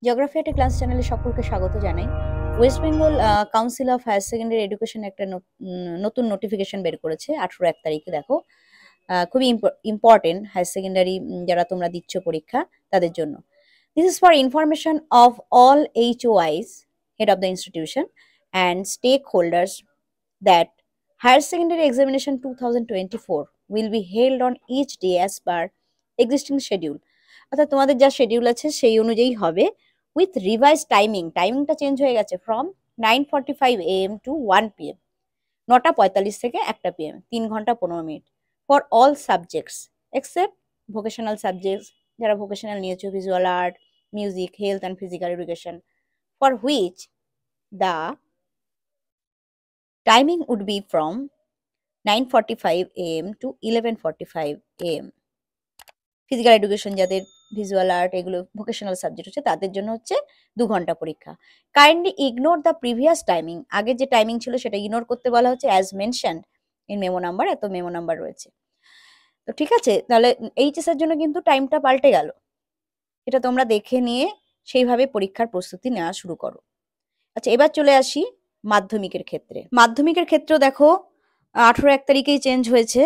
Geography একটা class চ্যানেলে সকলকে স্বাগত জানাই। West Bengal Council of Higher Secondary Education একটা নতুন নোটিফিকেশন বের করেছে 18 এক তারিখে। দেখো, খুবই ইম্পর্টেন্ট হায়ার সেকেন্ডারি যারা তোমরা দিচ্ছ পরীক্ষা তাদের জন্য। This is for information of all HOIs, head of the institution, and stakeholders that higher secondary examination 2024 will be held on each day as per existing schedule. অর্থাৎ তোমাদের যা শিডিউল আছে সেই অনুযায়ী হবে, উইথ রিভাইজ টাইমিংটা চেঞ্জ হয়ে গেছে ফ্রম 9:45 AM to 1 PM, 9:45 থেকে 1 PM, 3 ঘন্টা 15 minute, for all subjects except vocational subjects, যারা ভোকেশনাল নিয়েছো, visual art, music, health and physical education, for which the timing would be from 9:45 AM to 11:45 AM. Physical education যাদের, visual art, এগুলো vocational subject হচ্ছে তাদের জন্য হচ্ছে 2 ঘন্টা পরীক্ষা। Kindly ignore the previous timing, আগে যে টাইমিং ছিল সেটা ইগনোর করতে বলা হচ্ছে, as mentioned in memo number. এত মেমো নাম্বার রয়েছে। তো ঠিক আছে, তাহলে এইচএস এর জন্য কিন্তু টাইমটা পাল্টে গেল। এটা তোমরা দেখে নিয়ে সেইভাবে পরীক্ষার প্রস্তুতি নেওয়া শুরু করো। আচ্ছা, এবার চলে আসি মাধ্যমিকের ক্ষেত্রে। মাধ্যমিকের ক্ষেত্রেও দেখো 18 এক তারিখেই চেঞ্জ হয়েছে।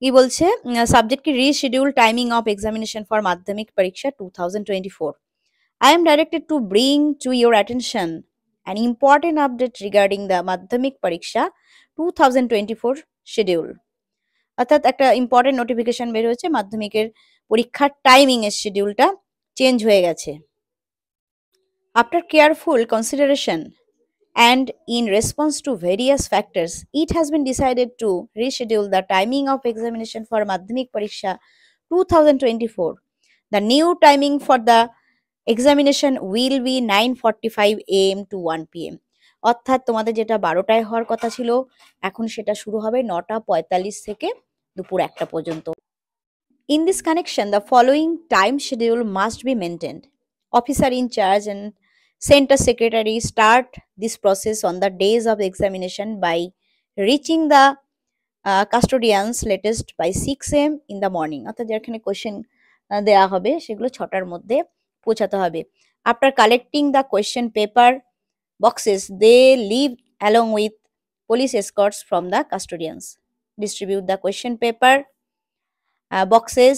কি বলছে? সাবজেক্ট কি reschedule timing of examination for মাধ্যমিক পরীক্ষা 2024. I am directed to bring to your attention an important update regarding the Madhyamik Pariksha 2024 schedule. অর্থাৎ একটা ইম্পর্টেন্ট নোটিফিকেশন বের হয়েছে, মাধ্যমিকের পরীক্ষার টাইমিং এর শিডিউলটা চেঞ্জ হয়ে গেছে। After careful consideration and in response to various factors, it has been decided to reschedule the timing of examination for Madhyamik Pariksha 2024. The new timing for the examination will be 9:45 AM to 1 PM. অর্থাৎ তোমাদের যেটা 12টায় হওয়ার কথা ছিল, এখন সেটা শুরু হবে 9:45 থেকে দুপুর 1টা পর্যন্ত। In this connection, the following time schedule must be maintained. Officer in charge and center secretary start this process on the days of examination by reaching the custodians latest by 6 AM in the morning. অর্থাৎ যেখানে question দেওয়া হবে সেগুলো 6টার মধ্যে পৌঁছাতে হবে। After collecting the question paper boxes, they leave along with police escorts from the custodians. Distribute the question paper boxes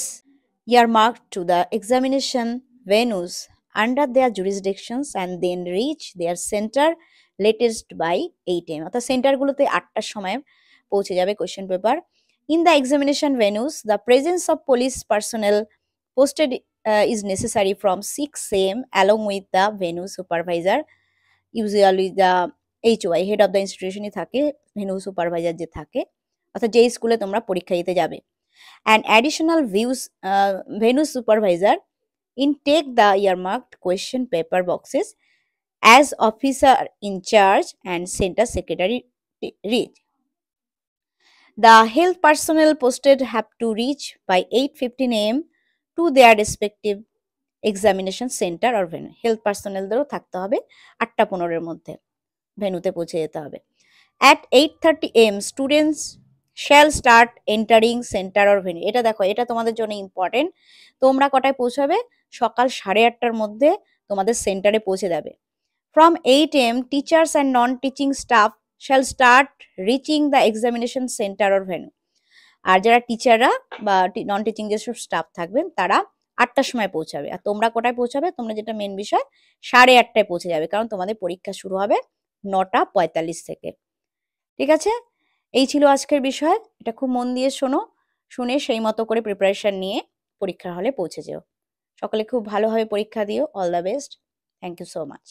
earmarked to the examination venues under their jurisdictions and then reach their center latest by 8 AM. অর্থাৎ সেন্টারগুলোতে 8টার সময় পৌঁছে যাবে question paper. In the examination venues, the presence of police personnel posted is necessary from 6 AM along with the venue supervisor, usually the HOI, head of the institution থাকে, venue supervisor যে থাকে, অর্থাৎ যেই স্কুলে তোমরা পরীক্ষা দিতে যাবে। An additional venue supervisor in take the earmarked question paper boxes as officer in charge and center secretary reach. The health personnel posted have to reach by 8:15 AM to their respective examination center or venue. Health পার্সোনেলদেরও থাকতে হবে 8:15 মধ্যে, ভেনুতে পৌঁছে যেতে হবে। At 8:30 AM, students shall start entering center or venue. এটা দেখো, এটা তোমাদের জন্য ইম্পর্টেন্ট। তোমরা কটায় পৌঁছাবে? সকাল 8:30টার মধ্যে তোমাদের সেন্টারে পৌঁছে যাবে। From 8 AM, teachers and non-teaching staff shall start reaching the examination center or venue. আর যারা টিচাররা বা নন টিচিং যেসব স্টাফ থাকবেন তারা 8টার সময় পৌঁছাবে। আর তোমরা কটায় পৌঁছাবে? তোমরা, যেটা মেন বিষয়, 8:30টায় পৌঁছে যাবে, কারণ তোমাদের পরীক্ষা শুরু হবে 9:45 থেকে। ঠিক আছে, এই ছিল আজকের বিষয়। এটা খুব মন দিয়ে শোনো, শুনে সেই মতো করে প্রিপারেশন নিয়ে পরীক্ষার হলে পৌঁছে যেও। সকলে খুব ভালোভাবে পরীক্ষা দিও। All the best. Thank you so much.